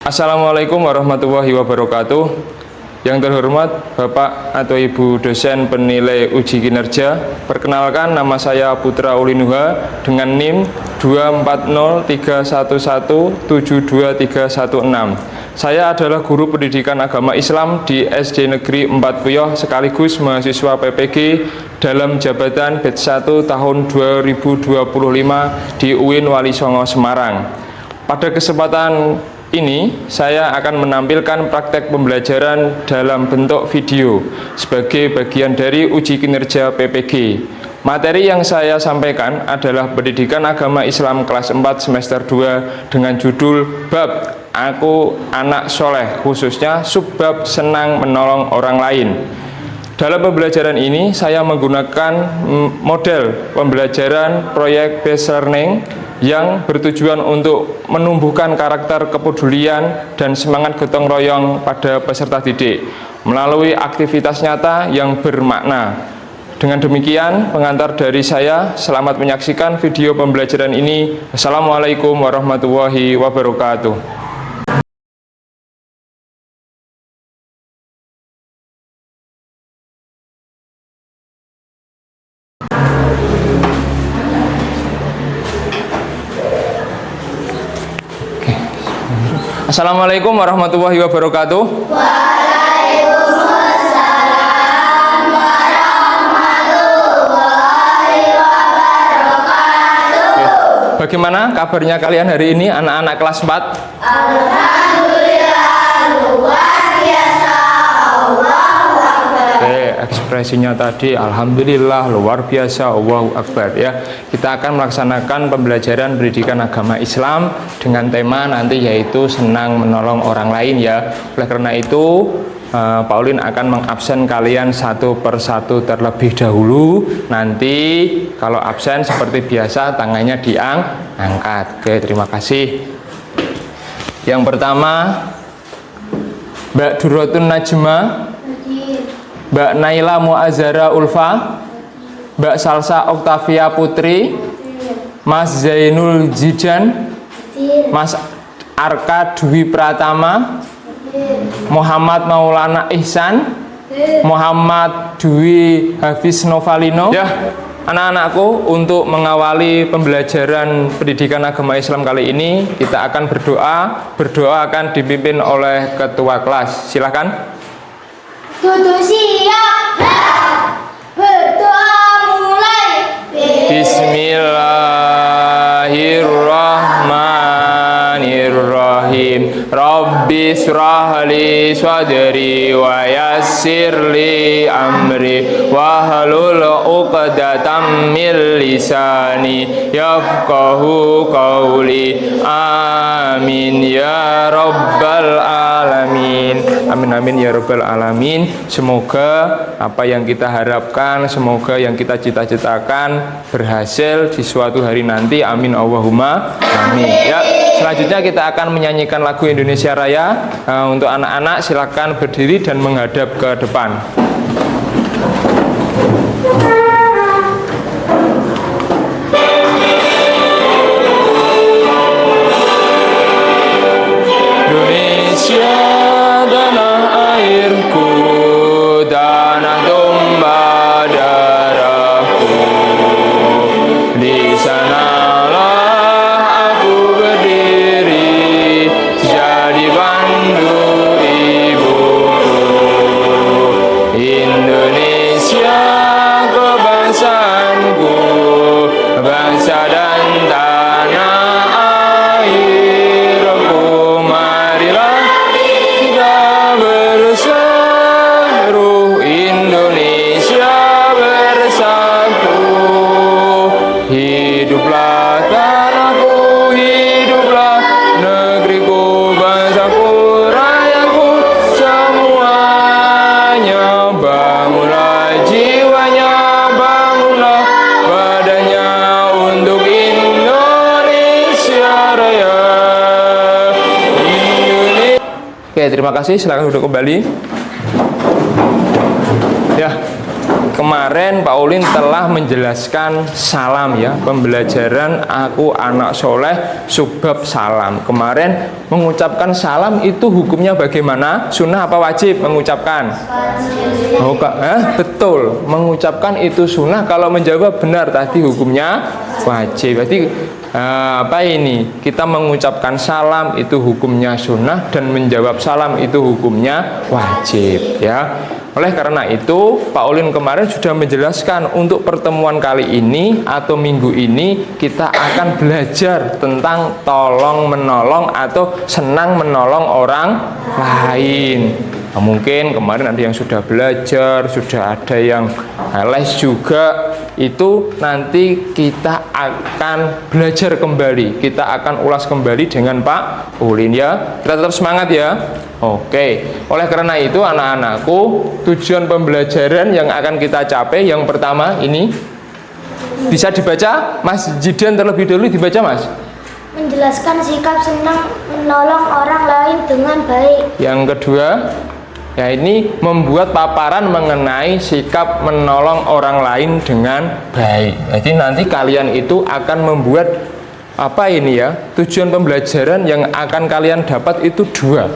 Assalamualaikum warahmatullahi wabarakatuh. Yang terhormat Bapak atau Ibu dosen penilai uji kinerja, perkenalkan nama saya Putra Ulinuha dengan NIM 24031172316. Saya adalah guru pendidikan agama Islam di SD Negeri 4 Puyoh sekaligus mahasiswa PPG dalam jabatan batch 1 tahun 2025 di UIN Wali Songo Semarang. Pada kesempatan ini saya akan menampilkan praktek pembelajaran dalam bentuk video sebagai bagian dari uji kinerja PPG. Materi yang saya sampaikan adalah pendidikan agama Islam kelas 4 semester 2 dengan judul Bab Aku Anak Soleh, khususnya subbab senang menolong orang lain. Dalam pembelajaran ini saya menggunakan model pembelajaran proyek based learning yang bertujuan untuk menumbuhkan karakter kepedulian dan semangat gotong royong pada peserta didik melalui aktivitas nyata yang bermakna. Dengan demikian, pengantar dari saya, selamat menyaksikan video pembelajaran ini. Assalamualaikum warahmatullahi wabarakatuh. Assalamualaikum warahmatullahi wabarakatuh. Waalaikumsalam warahmatullahi wabarakatuh. Bagaimana kabarnya kalian hari ini, anak-anak kelas 4? Alhamdulillah, luar biasa. Allahu Akbar. Ekspresinya tadi Alhamdulillah, luar biasa, Allahu Akbar ya. Kita akan melaksanakan pembelajaran pendidikan agama Islam dengan tema nanti yaitu senang menolong orang lain ya. Oleh karena itu Pauline akan mengabsen kalian satu persatu terlebih dahulu. Nanti kalau absen seperti biasa tangannya diangkat. Oke, terima kasih. Yang pertama Mbak Durotun Najma, Mbak Naila Muazzara Ulfa, Mbak Salsa Oktavia Putri, Mas Zainul Zidan, Mas Arka Dwi Pratama, Muhammad Maulana Ihsan, Muhammad Dwi Hafiz Novalino. Ya, anak-anakku, untuk mengawali pembelajaran pendidikan agama Islam kali ini, kita akan berdoa. Berdoa akan dipimpin oleh ketua kelas. Silakan. Tutu siap. Berdoa mulai. Bismillahirrahmanirrahim. Rabbi shrahli sadri wa yassirli amri wahlul 'uqdatam min lisani yafqahu qawli. Amin ya rabbal alamin. Amin amin ya rabbal alamin. Semoga apa yang kita harapkan, semoga yang kita cita-citakan berhasil di suatu hari nanti. Amin Allahumma amin. Ya, selanjutnya kita akan menyanyikan lagu Indonesia Raya. Untuk anak-anak silakan berdiri dan menghadap ke depan. Indonesia tanah airku, tanah tumpah darahku. Di sanalah aku berdiri, jadi pandu ibuku. Indonesia kebangsaanku, bangsa dan tanah airku. Marilah kita berseru, Indonesia bersatu. Hiduplah tanahku, hiduplah negeriku, bangsaku, rakyatku semuanya. Bangunlah jiwanya, bangunlah badannya untuk Indonesia Raya. Oke, terima kasih. Silakan duduk kembali. Ya, kemarin Pak Ulin telah menjelaskan salam ya, pembelajaran aku anak soleh subbab salam. Kemarin mengucapkan salam itu hukumnya bagaimana? Sunnah apa wajib mengucapkan? Oh, betul, mengucapkan itu sunnah. Kalau menjawab benar tadi hukumnya wajib. Berarti apa ini? Kita mengucapkan salam itu hukumnya sunnah dan menjawab salam itu hukumnya wajib ya. Oleh karena itu, Pak Ulin kemarin sudah menjelaskan untuk pertemuan kali ini atau minggu ini kita akan belajar tentang tolong menolong atau senang menolong orang lain. Nah, mungkin kemarin ada yang sudah belajar, sudah ada yang les juga. Itu nanti kita akan belajar kembali, kita akan ulas kembali dengan Pak Ulin ya. Kita tetap semangat ya. Oke, oleh karena itu anak-anakku, tujuan pembelajaran yang akan kita capai yang pertama ini bisa dibaca, Mas Jidan terlebih dahulu dibaca Mas. Menjelaskan sikap senang menolong orang lain dengan baik. Yang kedua, ya ini membuat paparan mengenai sikap menolong orang lain dengan baik. Jadi nanti kalian itu akan membuat apa ini ya, tujuan pembelajaran yang akan kalian dapat itu dua.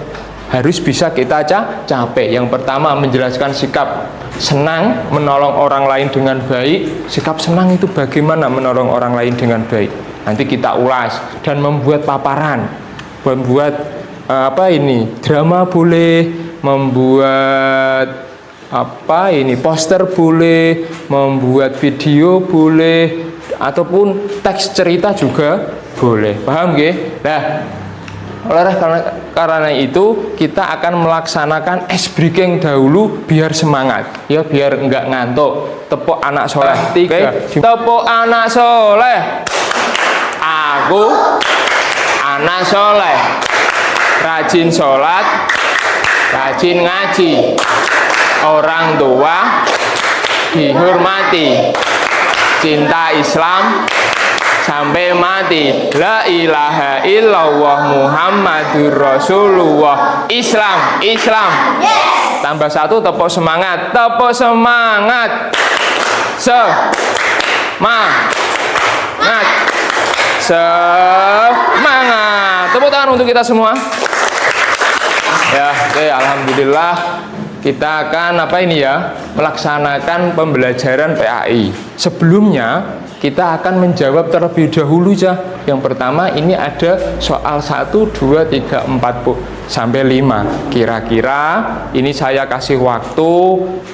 Harus bisa kita capai. Yang pertama menjelaskan sikap senang menolong orang lain dengan baik. Sikap senang itu bagaimana menolong orang lain dengan baik. Nanti kita ulas dan membuat paparan, membuat apa ini drama boleh, membuat apa ini poster boleh, membuat video boleh, ataupun teks cerita juga boleh. Paham nggih? Nah, oleh karena itu kita akan melaksanakan ice breaking dahulu biar semangat ya, biar enggak ngantuk. Tepuk anak soleh. Tiga. Tepuk anak soleh. Aku anak soleh, rajin sholat, rajin ngaji, orang tua dihormati, cinta Islam sampai mati, la ilaha illallah Muhammadur Rasulullah. Islam, Islam. Yes. Tambah satu, tepuk semangat, tepuk semangat. Semangat. Tepuk tangan untuk kita semua. Ya, oke, alhamdulillah kita akan apa ini ya, melaksanakan pembelajaran PAI. Sebelumnya kita akan menjawab terlebih dahulu ya. Yang pertama ini ada soal 1, 2, 3, 4 sampai 5. Kira-kira ini saya kasih waktu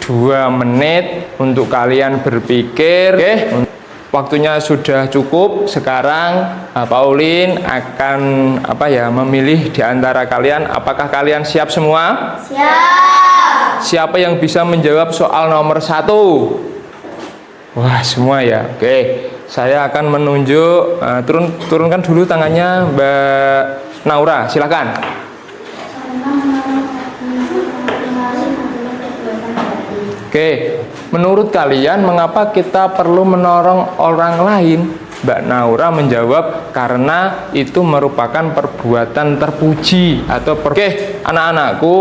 2 menit untuk kalian berpikir. Oke, waktunya sudah cukup. Sekarang Pak Ulin akan apa ya, memilih di antara kalian. Apakah kalian siap semua? Siap. Siapa yang bisa menjawab soal nomor 1? Wah, semua ya. Oke, saya akan menunjuk. Turunkan dulu tangannya Mbak Naura, silakan. Oke, menurut kalian mengapa kita perlu menolong orang lain? Mbak Naura menjawab karena itu merupakan perbuatan terpuji atau Oke, anak-anakku,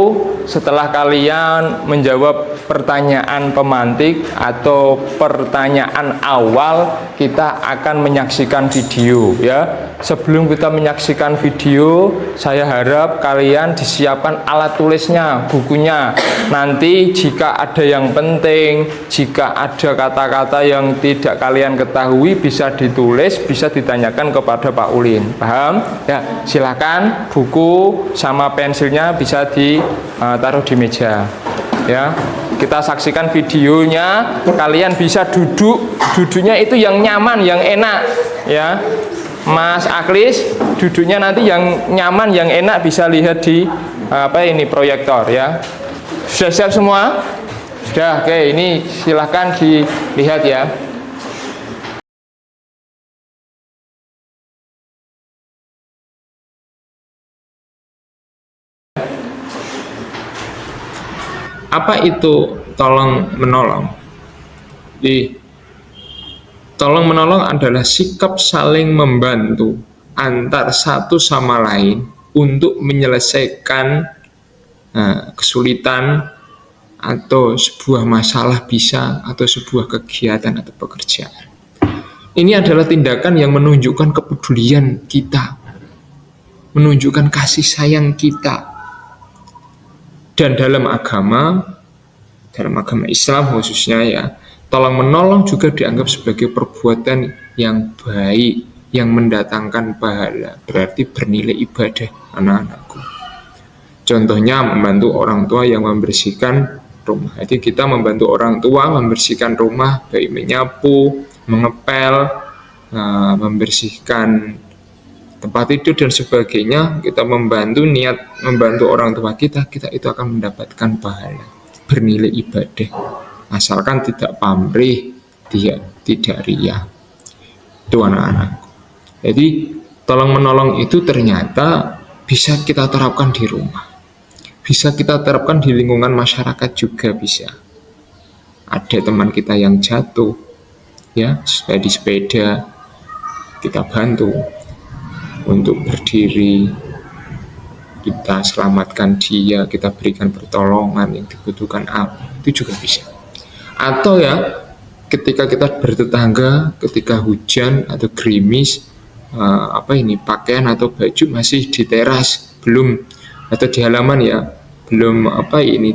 setelah kalian menjawab pertanyaan pemantik atau pertanyaan awal, kita akan menyaksikan video ya. Sebelum kita menyaksikan video, saya harap kalian disiapkan alat tulisnya, bukunya. Nanti jika ada yang penting, jika ada kata-kata yang tidak kalian ketahui, bisa ditulis, bisa ditanyakan kepada Pak Ulin. Paham? Ya, silakan buku sama pensilnya bisa ditaruh di meja. Ya, kita saksikan videonya. Kalian bisa duduknya itu yang nyaman, yang enak. Ya, Mas Aklis, duduknya nanti yang nyaman, yang enak, bisa lihat di apa ini proyektor ya. Sudah siap semua? Sudah. Oke, ini silahkan dilihat ya. Apa itu tolong menolong? Tolong menolong adalah sikap saling membantu antar satu sama lain untuk menyelesaikan kesulitan atau sebuah masalah bisa, atau sebuah kegiatan atau pekerjaan. Ini adalah tindakan yang menunjukkan kepedulian kita, menunjukkan kasih sayang kita. Dan dalam agama Islam khususnya ya, tolong menolong juga dianggap sebagai perbuatan yang baik, yang mendatangkan pahala, berarti bernilai ibadah anak-anakku. Contohnya membantu orang tua yang membersihkan rumah. Jadi kita membantu orang tua membersihkan rumah, baik menyapu, mengepel, membersihkan tempat tidur dan sebagainya. Kita membantu niat membantu orang tua kita itu akan mendapatkan pahala, bernilai ibadah, asalkan tidak pamrih, tidak riya. Itu anak-anakku. Jadi tolong menolong itu ternyata bisa kita terapkan di rumah, bisa kita terapkan di lingkungan masyarakat juga bisa. Ada teman kita yang jatuh, ya, di sepeda, kita bantu untuk berdiri, kita selamatkan dia, kita berikan pertolongan yang dibutuhkan apa, itu juga bisa. Atau ya, ketika kita bertetangga, ketika hujan atau gerimis, pakaian atau baju masih di teras, belum, atau di halaman ya, belum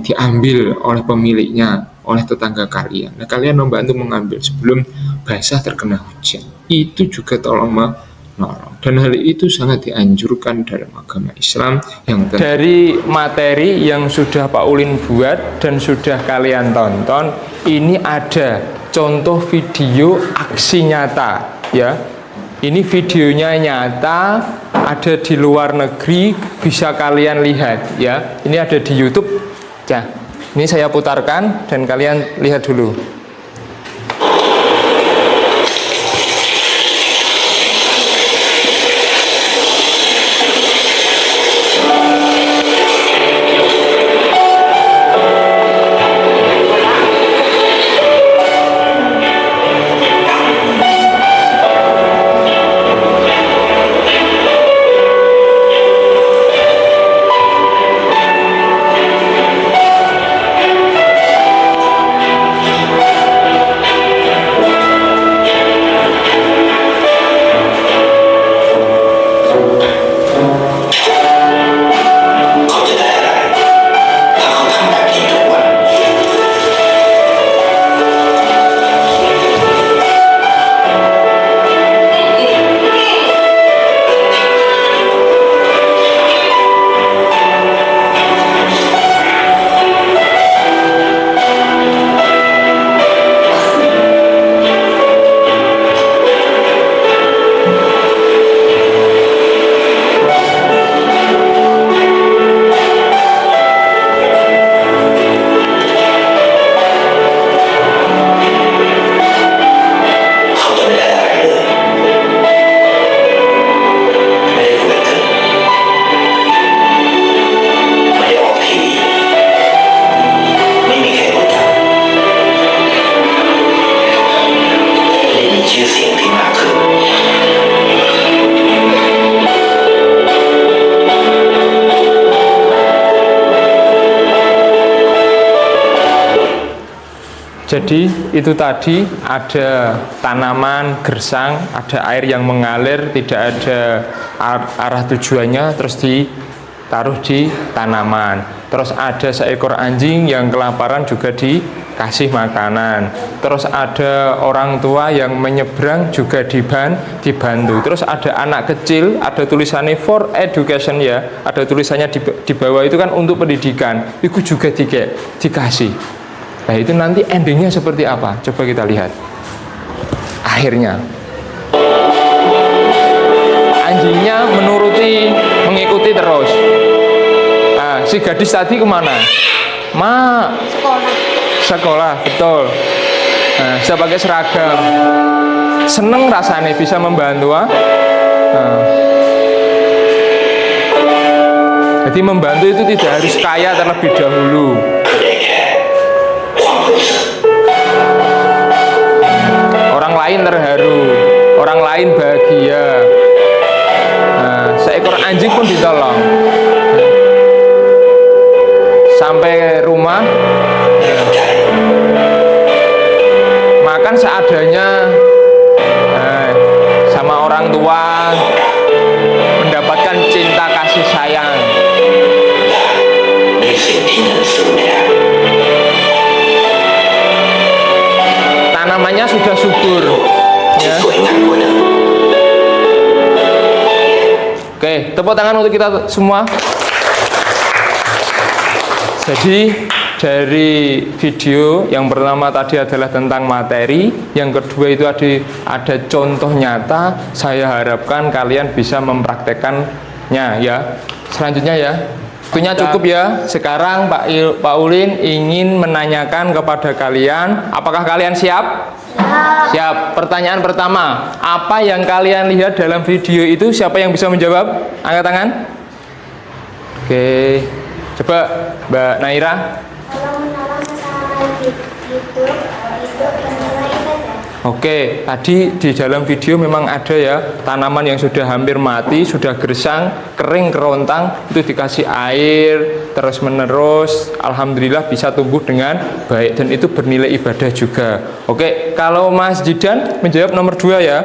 diambil oleh pemiliknya, oleh tetangga kalian. Nah, kalian membantu mengambil sebelum basah terkena hujan. Itu juga tolong menolong. Dan hal itu sangat dianjurkan dalam agama Islam yang dari materi yang sudah Pak Ulin buat dan sudah kalian tonton, ini ada contoh video aksi nyata ya. Ini videonya nyata, ada di luar negeri, bisa kalian lihat ya. Ini ada di YouTube. Ya, ini saya putarkan dan kalian lihat dulu. Jadi itu tadi ada tanaman gersang, ada air yang mengalir, tidak ada arah tujuannya, terus ditaruh di tanaman. Terus ada seekor anjing yang kelaparan juga dikasih makanan. Terus ada orang tua yang menyeberang juga dibantu. Terus ada anak kecil, ada tulisannya for education ya, ada tulisannya di bawah itu kan untuk pendidikan. Itu juga dikasih. Nah itu nanti endingnya seperti apa? Coba kita lihat. Akhirnya anjingnya mengikuti terus. Nah, si gadis tadi kemana? Sekolah, betul. Nah, bisa pakai seragam. Seneng rasanya bisa membantu. Jadi membantu itu tidak harus kaya terlebih dahulu. Orang lain terharu, orang lain bahagia. Nah, seekor anjing pun ditolong. Sampai rumah makan seadanya, sama orang tua, mendapatkan cinta kasih sayang. Tanamannya sudah subur, ya. Oke, tepuk tangan untuk kita semua. Jadi dari video yang pertama tadi adalah tentang materi, yang kedua itu ada contoh nyata. Saya harapkan kalian bisa mempraktekannya ya. Selanjutnya ya, waktunya cukup ya. Sekarang Pak Ulin ingin menanyakan kepada kalian, apakah kalian siap? Siap. Pertanyaan pertama, apa yang kalian lihat dalam video itu? Siapa yang bisa menjawab? Angkat tangan. Oke, coba Mbak Naira. Kalau menolong sesama hidup itu bernilai ibadah. Oke, tadi di dalam video memang ada ya, tanaman yang sudah hampir mati, sudah gersang, kering, kerontang, itu dikasih air terus menerus, alhamdulillah bisa tumbuh dengan baik dan itu bernilai ibadah juga. Oke, kalau Mas Jidan menjawab nomor 2 ya.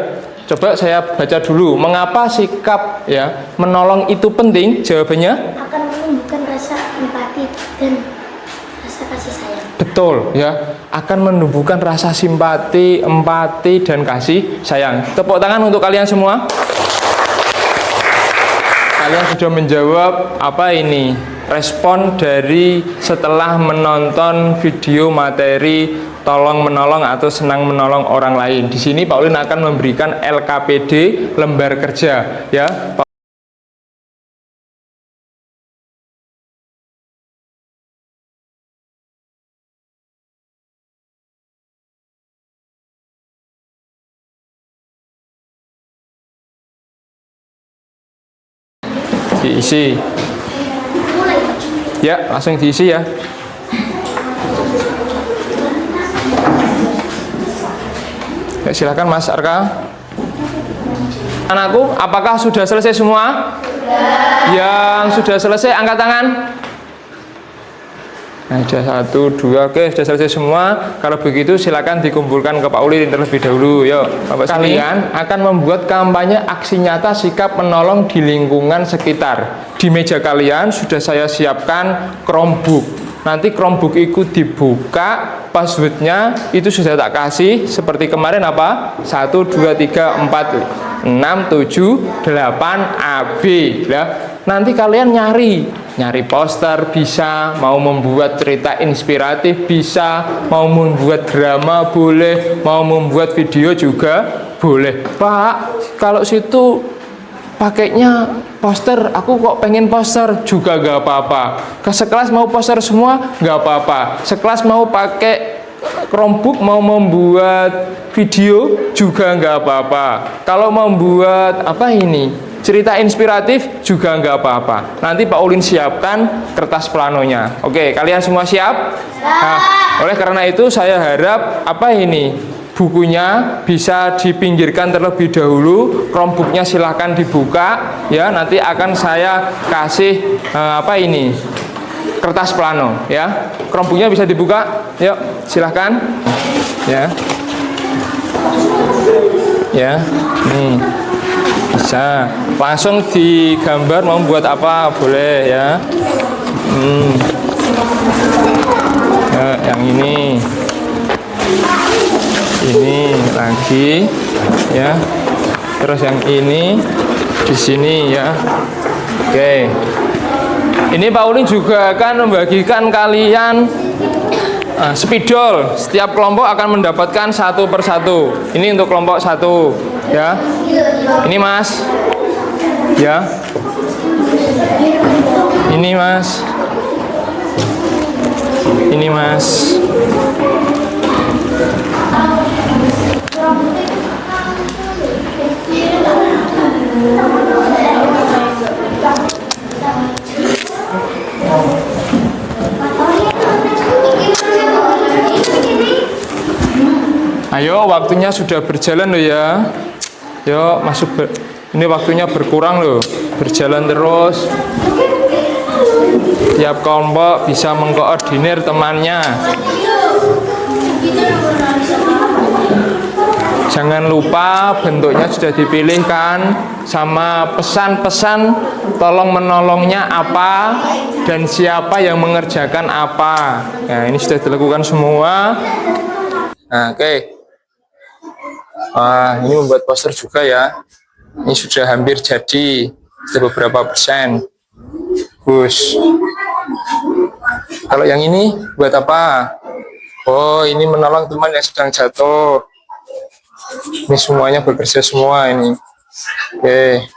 Coba saya baca dulu, mengapa sikap ya menolong itu penting? Jawabannya Akan menumbuhkan rasa empati dan rasa kasih sayang. betul ya, akan menumbuhkan rasa simpati, empati, dan kasih sayang. Tepuk tangan untuk kalian semua. Kalian sudah menjawab apa ini? Respon dari setelah menonton video materi tolong menolong atau senang menolong orang lain. Di sini Pak Ulin akan memberikan LKPD, lembar kerja ya. Diisi ya, langsung diisi ya. Ya, silakan Mas Arka. Anakku, apakah sudah selesai semua? Yang sudah selesai angkat tangan. Nah, sudah 1, 2, oke, sudah selesai semua. Kalau begitu silakan dikumpulkan ke Pak Ulin terlebih dahulu. Yuk, Bapak kalian akan membuat kampanye aksi nyata sikap menolong di lingkungan sekitar. Di meja kalian sudah saya siapkan Chromebook. Nanti Chromebook itu dibuka, passwordnya itu sudah tak kasih seperti kemarin apa? 1, 2, 3, 4, 6, 7, 8 AB ya. Nanti kalian nyari poster bisa, mau membuat cerita inspiratif bisa, mau membuat drama boleh, mau membuat video juga boleh. Pak, kalau situ pakainya poster, aku kok pengen poster juga gak apa-apa. Ke sekelas mau poster semua gak apa-apa. Sekelas mau pakai Chromebook mau membuat video juga nggak apa-apa. Kalau membuat apa ini cerita inspiratif juga nggak apa-apa. Nanti Pak Ulin siapkan kertas planonya. Oke, kalian semua siap? Nah, oleh karena itu saya harap apa ini bukunya bisa dipinggirkan terlebih dahulu. Chromebooknya silahkan dibuka ya. Nanti akan saya kasih apa ini kertas plano ya. Chromebooknya bisa dibuka. Yuk, silahkan ya. Ya, nih bisa langsung digambar mau buat apa boleh ya. Ya, yang ini lagi ya, terus yang ini di sini ya. Oke, ini Pak Ulin juga akan membagikan kalian spidol. Setiap kelompok akan mendapatkan satu persatu. Ini untuk kelompok 1 ya. Ini Mas ya, ini Mas, ini Mas. Ayo, waktunya sudah berjalan loh ya. Yuk, ini waktunya berkurang loh. Berjalan terus. Tiap kelompok bisa mengkoordinir temannya. Jangan lupa bentuknya sudah dipilihkan sama pesan-pesan tolong menolongnya apa dan siapa yang mengerjakan apa. Nah, ini sudah dilakukan semua. Nah, oke. Ini membuat poster juga ya. Ini sudah hampir jadi, sudah beberapa persen. Bagus. Kalau yang ini buat apa? Oh, ini menolong teman yang sedang jatuh. Ini semuanya bekerja semua ini. Oke.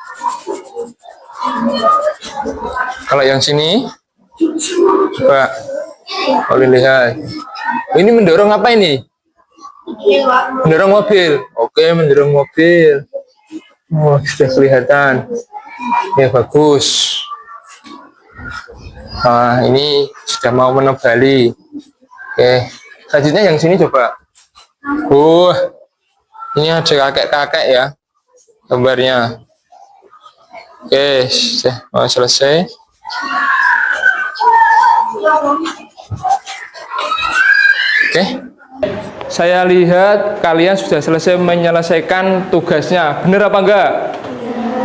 Kalau yang sini, coba boleh lihat. Ini mendorong apa ini? Mendorong mobil. Oke, mendorong mobil. Oh, sudah kelihatan. Ya, bagus. Ini sudah mau menebali. Oke, selanjutnya yang sini coba. Ini ada kakek-kakek ya gambarnya. Oke, sudah mau selesai. Oke, saya lihat kalian sudah selesai menyelesaikan tugasnya. Benar apa enggak?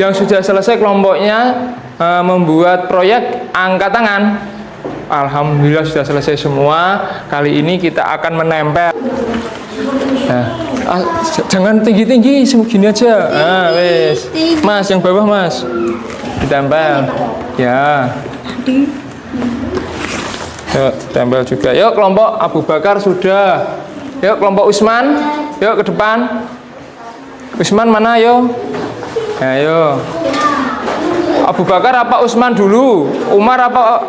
Yang sudah selesai kelompoknya membuat proyek angkat tangan. Alhamdulillah sudah selesai semua. Kali ini kita akan menempel. Nah, jangan tinggi-tinggi, segini aja. Wes. Mas, yang bawah Mas. Ditempel. Ya. Yuk, ditempel juga. Yuk, kelompok Abu Bakar sudah. Yuk, kelompok Usman. Yuk, ke depan. Usman mana, yuk? Ayo. Abu Bakar apa Usman dulu? Umar apa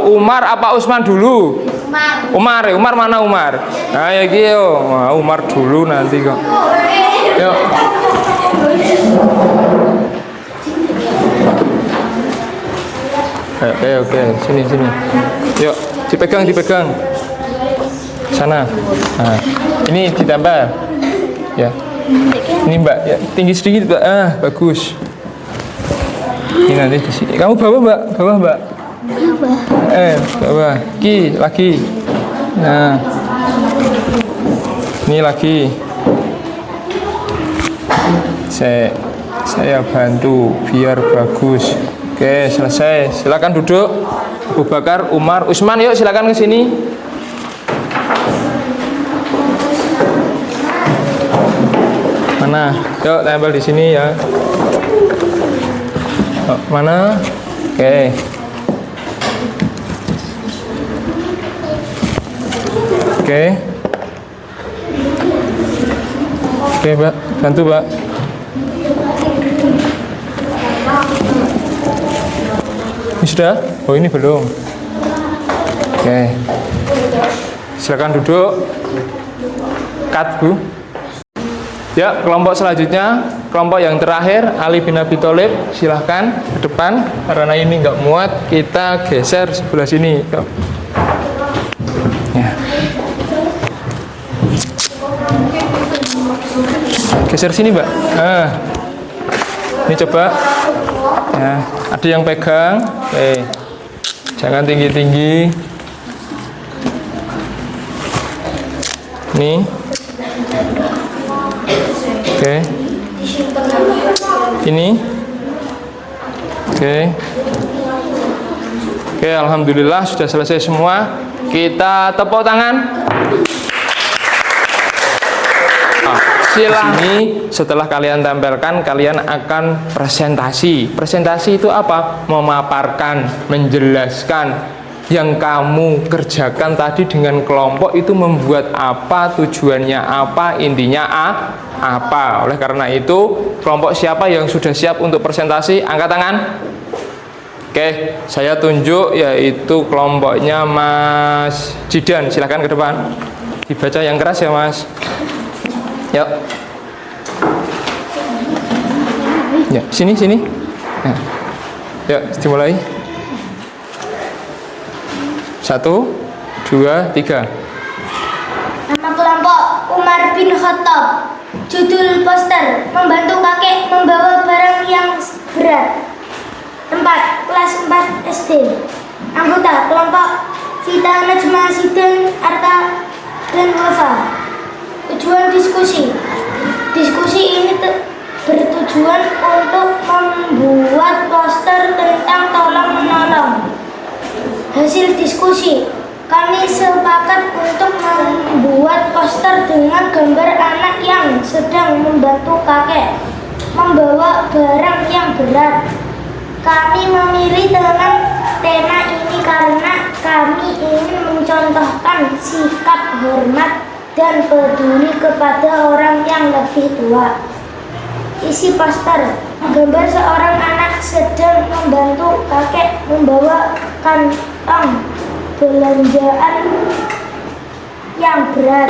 Umar apa Usman dulu? Umar. Umar mana Umar? Nah, ya gitu. Umar dulu nanti kok. Yuk. Oke. Sini. Yuk, dipegang. Sana. Nah, ini ditambah. Ya. Ini Mbak, ya, tinggi sedikit Mbak. Bagus. Ini nanti di sini. Kamu bawah Mbak. Bawah. Lagi. Nah. Ini lagi. Saya bantu biar bagus. Oke, selesai. Silakan duduk. Abu Bakar, Umar, Usman, yuk silakan ke sini. Mana? Yuk tempel di sini ya. Mana? Oke. Oke, Mbak. Bantu, Mbak. Ini sudah? Oh, ini belum. Oke. Silakan duduk. Cut, Bu. Ya, kelompok selanjutnya, kelompok yang terakhir, Ali bin Abi Thalib, silahkan ke depan. Karena ini nggak muat, kita geser sebelah sini. Ya. Geser sini, Mbak. Ini coba. Ya, ada yang pegang. Jangan tinggi-tinggi. Nih. Oke. Ini. Oke, alhamdulillah sudah selesai semua. Kita tepuk tangan. Ini setelah kalian tempelkan, kalian akan presentasi. Presentasi itu apa? Memaparkan, menjelaskan yang kamu kerjakan tadi dengan kelompok itu membuat apa, tujuannya apa, intinya apa. Oleh karena itu, kelompok siapa yang sudah siap untuk presentasi? Angkat tangan. Oke, saya tunjuk yaitu kelompoknya Mas Jidan. Silahkan ke depan. Dibaca yang keras ya, Mas. Yuk. Ya, sini. Nah. Yuk, dimulai. 1, 2, 3. Nama kelompok Umar bin Khattab. Judul poster: membantu kakek membawa barang yang berat. Tempat: kelas 4 SD. Anggota kelompok: Vita, Najma, Zidan, Arta, dan Wafa. Tujuan diskusi. Diskusi ini bertujuan untuk membuat poster tentang tolong menolong. Hasil diskusi, kami sepakat untuk membuat poster dengan gambar anak yang sedang membantu kakek membawa barang yang berat. Kami memilih tema ini karena kami ingin mencontohkan sikap hormat dan peduli kepada orang yang lebih tua. Isi poster, gambar seorang anak sedang membantu kakek membawa kantong belanjaan yang berat.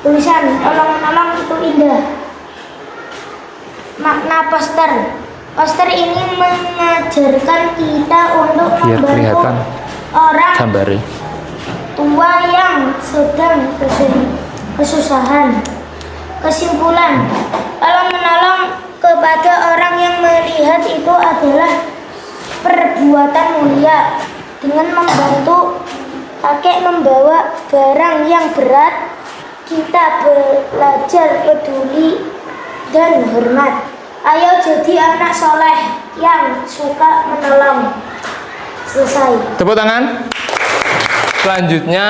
Tulisan, tolong menolong itu indah. Makna poster. Poster ini mengajarkan kita untuk Biar membantu kelihatan orang gambarnya. tua yang sedang kesusahan. Kesimpulan, tolong menolong kepada orang yang melihat itu adalah perbuatan mulia. Dengan membantu kakek membawa barang yang berat, kita belajar peduli dan hormat. Ayo jadi anak soleh yang suka menolong. Selesai. Tepuk tangan. Selanjutnya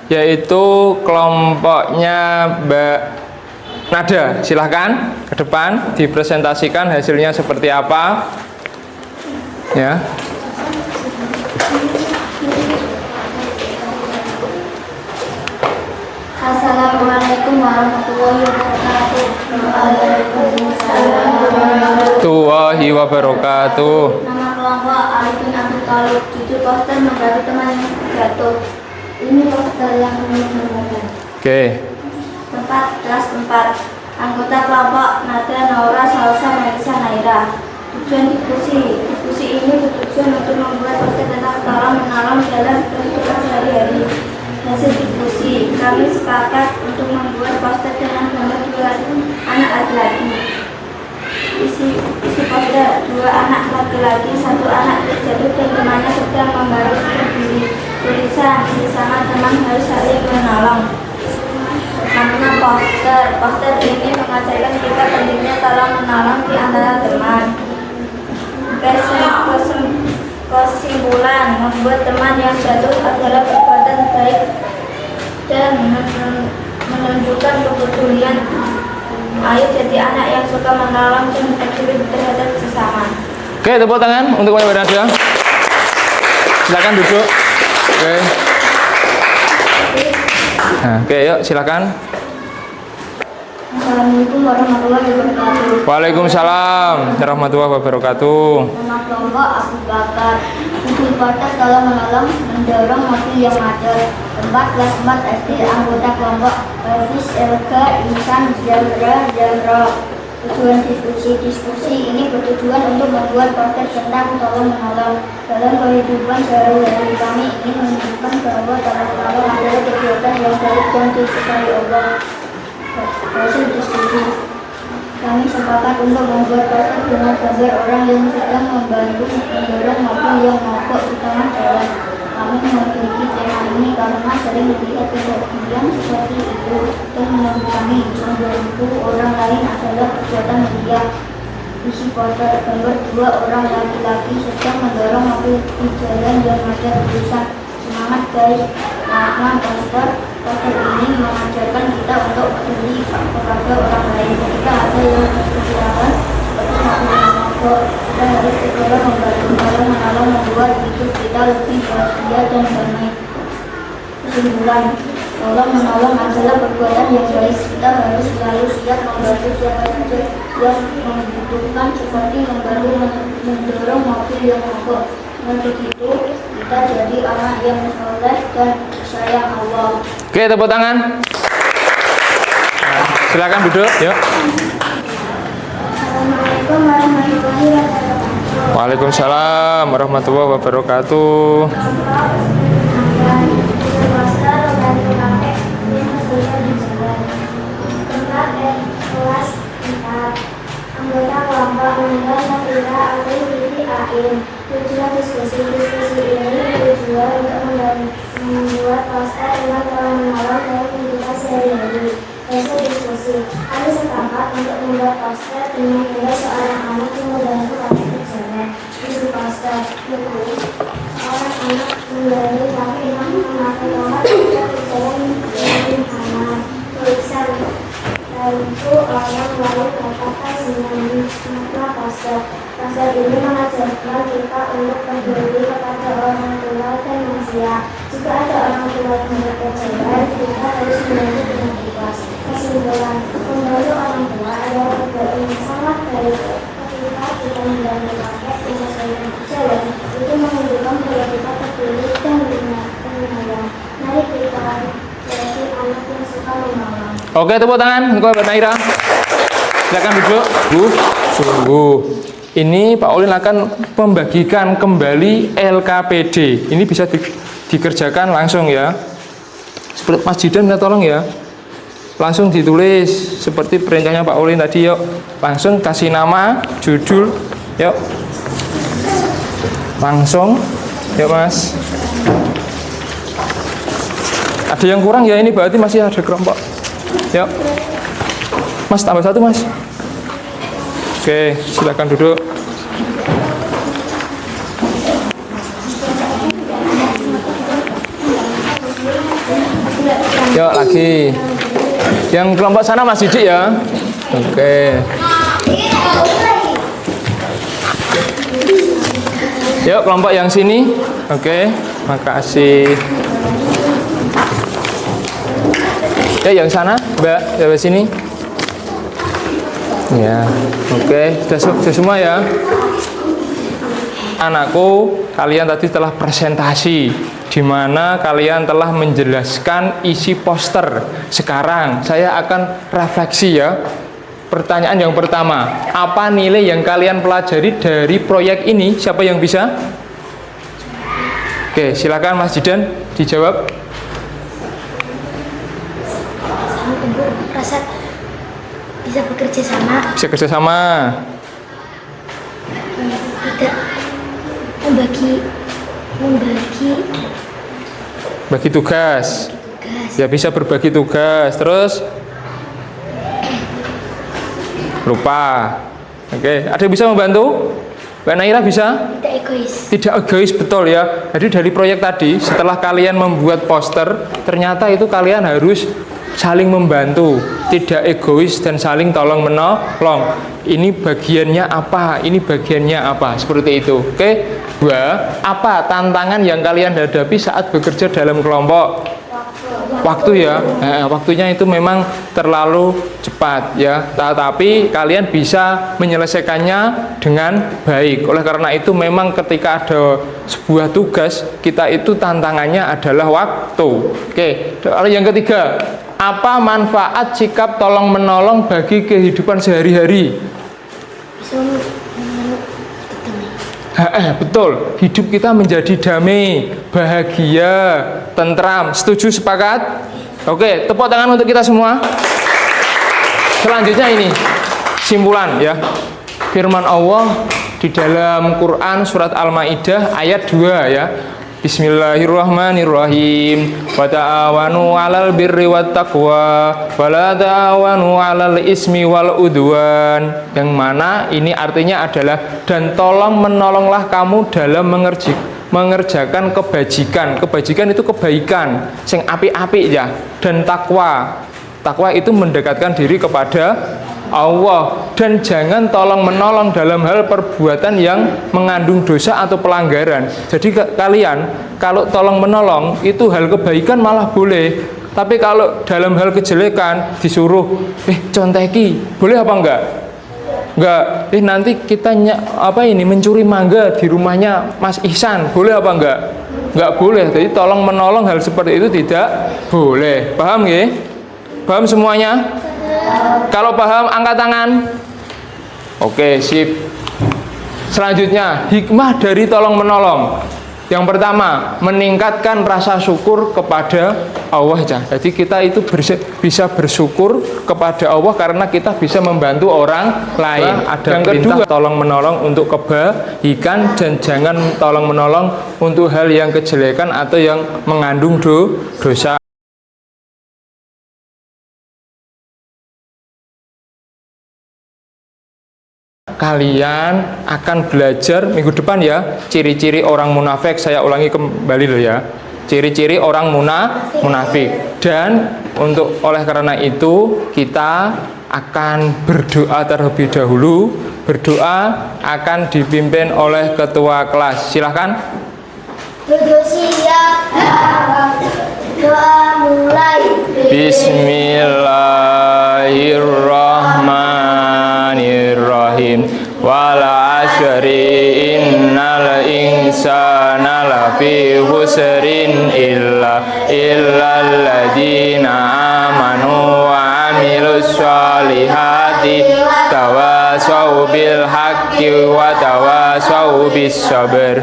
yaitu kelompoknya Mbak Nada. Silahkan ke depan dipresentasikan hasilnya seperti apa. Ya. Assalamualaikum warahmatullahi wabarakatuh. Warahmatullahi wabarakatuh. Nama kelompok Ali bin Abi Thalib. Judul poster membantu teman yang jatuh. Ini poster yang menunjukkan. Oke. Tempat kelas 4. Anggota kelompok Nada, Naura, Salsa, Melisa, Naira. Tujuan diskusi. Diskusi ini bertujuan untuk membuat poster tentang tolong menolong dalam kehidupan sehari-hari. Hasil diskusi, kami sepakat untuk membuat poster dengan gambar 2 anak laki-laki. Isi poster, 2 anak laki-laki, 1 anak terjatuh dan temannya sedang membantu berdiri. Tulisan, sesama teman harus saling menolong. Makna poster ini mengajarkan kita pentingnya tolong menolong di antara teman. Kesimpulan, membuat teman yang jatuh adalah perbuatan baik dan menunjukkan kepedulian. Ayo jadi anak yang suka menolong dan peduli terhadap sesama. Oke, tepuk tangan untuk Mbak Nada. Silakan duduk. Oke. Nah, oke, yuk silakan. Assalamualaikum warahmatullahi wabarakatuh. Waalaikumsalam warahmatullahi wabarakatuh. Nama kelompok Abu Bakar. Tujuan poster tolong menolong mendorong mobil yang macet. Tempat kelas 4 SD. Anggota kelompok Hafiz, Elga, Insan, Jamra. Tujuan diskusi ini bertujuan untuk membuat poster tentang tolong menolong dalam kehidupan sehari-hari. Kami ingin menunjukkan bahwa tolong menolong adalah kegiatan yang baik dan disukai Allah. Hasil diskusi, kami sepakat untuk membuat poster dengan gambar orang yang sedang membantu mendorong mobil yang mogok di tengah jalan. Kami memiliki tema ini karena sering melihat kejadian seperti itu dan menurut kami membantu orang lain adalah perbuatan mulia. Isi poster, gambar 2 orang laki-laki sedang mendorong mobil di jalan yang macet. Tulisan, semangat guys. Makna poster ini mengajarkan kita untuk peduli kepada orang lain. Ketika ada yang kesusahan seperti mobil yang mogok, kita harus segera membantu menolong membuat hidup kita lebih bahagia dan damai. Kesimpulan, tolong menolong adalah perbuatan yang baik. Kita harus selalu siap membantu siapa saja yang membutuhkan, seperti membantu mendorong mobil yang mogok. Dengan begitu, kita jadi anak yang soleh dan sayang Allah. Oke, tepuk tangan. Nah, silakan duduk, yuk. Assalamualaikum warahmatullahi wabarakatuh. Waalaikumsalam warahmatullahi wabarakatuh. Anggota kelompok Nanda, Safira, Ali, Siti, Ain. Tujuan diskusi ini tujuan untuk membuat poster tentang tolong menolong dalam kehidupan sehari-hari. Hasil Inilah seorang anak yang membantu kakek berjalan. Ibu pastor, seorang anak membantu kakek memakai tongkat ketika berjalan di halaman. Tulisan, lalu orang lain katakan sinami, maka pastor. Pastor ini mengajarkan kita untuk peduli kepada orang tua dan manusia. Jika ada orang tua yang berkejalan, kita harus membantu dengan ikhlas. Kesimpulan, membantu orang tua adalah pekerjaan yang sangat baik. Ketika kita membantu kakek menyelesaikan jalan, itu menunjukkan bahwa kita peduli dan menyayang. Mari kita jadi anak yang suka menolong. Oke, tepuk tangan untuk Mbak Naira. Silakan duduk. Sungguh. Ini Pak Olin akan membagikan kembali LKPD. Ini bisa dikerjakan langsung ya. Seperti Mas Jidan minta tolong ya. Langsung ditulis seperti perintahnya Pak Olin tadi, yuk. Langsung kasih nama, judul, yuk. Langsung, yuk Mas. Ada yang kurang ya, ini berarti masih ada kelompok. Yuk. Mas tambah satu Mas. Oke, silakan duduk. Yuk lagi. Yang kelompok sana Mas Didi ya. Oke. Yuk kelompok yang sini. Oke, makasih. Ya yang sana, Mbak, dari sini. Ya, oke, sudah semua ya. Anakku, kalian tadi telah presentasi, di mana kalian telah menjelaskan isi poster. Sekarang saya akan refleksi ya. Pertanyaan yang pertama, apa nilai yang kalian pelajari dari proyek ini? Siapa yang bisa? Oke, silakan Mas Jidan dijawab. Rasa bisa bekerja sama. Bisa kerja sama. Tidak Bagi tugas. Ya bisa berbagi tugas. Terus lupa. Oke, ada yang bisa membantu? Mbak Naira bisa? Tidak egois. Tidak egois, betul ya. Jadi dari proyek tadi, setelah kalian membuat poster, ternyata itu kalian harus saling membantu, tidak egois dan saling tolong menolong. Ini bagiannya apa? Ini bagiannya apa? Seperti itu. Oke. Dua, apa tantangan yang kalian hadapi saat bekerja dalam kelompok? Waktu ya. Waktunya itu memang terlalu cepat ya. Tetapi kalian bisa menyelesaikannya dengan baik. Oleh karena itu memang ketika ada sebuah tugas, kita itu tantangannya adalah waktu. Oke. Lalu yang ketiga, apa manfaat sikap tolong menolong bagi kehidupan sehari-hari? Betul, hidup kita menjadi damai, bahagia, tentram. Setuju, sepakat? Oke, tepuk tangan untuk kita semua. Selanjutnya ini simpulan ya. Firman Allah di dalam Quran surat Al-Maidah ayat 2 ya. Bismillahirrahmanirrahim. Wa ta'awanu 'alal birri wat taqwa wa la ta'awanu 'alal ismi wal udwan. Yang mana ini artinya adalah dan tolong menolonglah kamu dalam mengerjakan kebajikan. Kebajikan itu kebaikan sing apik-apik ya, dan takwa. Takwa itu mendekatkan diri kepada Allah, dan jangan tolong menolong dalam hal perbuatan yang mengandung dosa atau pelanggaran. Jadi kalian kalau tolong menolong itu hal kebaikan malah boleh, tapi kalau dalam hal kejelekan disuruh conteki, boleh apa enggak? Enggak. Nanti kita mencuri mangga di rumahnya Mas Ihsan, boleh apa enggak? Enggak boleh. Jadi tolong menolong hal seperti itu tidak boleh. Paham nggih? Paham semuanya? Kalau paham, angkat tangan. Oke, sip. Selanjutnya, hikmah dari tolong menolong. Yang pertama, meningkatkan rasa syukur kepada Allah. Jadi kita itu bisa bersyukur kepada Allah karena kita bisa membantu orang lain. Ada yang perintah tolong menolong untuk kebaikan, dan jangan tolong menolong untuk hal yang kejelekan atau yang mengandung dosa. kalian akan belajar minggu depan ya ciri-ciri orang munafik. Saya ulangi kembali loh ya, ciri-ciri orang munafik. Dan oleh karena itu kita akan berdoa terlebih dahulu. Berdoa akan dipimpin oleh ketua kelas. Silahkan. Duduk siap. Doa mulai. Bismillahirrahmanirrahim. Wal 'ashri innal insana lafi khusrin illal ladzina amanu wa 'amilus sholihati tawassaw bil haqqi wa tawassaw bis sabr.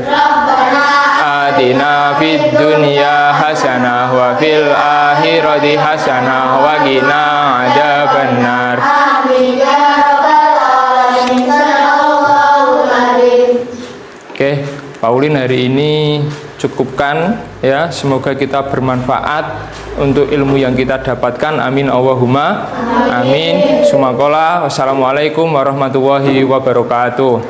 Atina fid dunya hasanah wa fil akhirati hasanah wa qina adzabannar. Amin ya rabbal alamin. Sallallahu alaihi. Oke, Pauline hari ini cukupkan ya. Semoga kita bermanfaat untuk ilmu yang kita dapatkan. Amin Allahumma amin. Sumakola. Wassalamualaikum warahmatullahi wabarakatuh.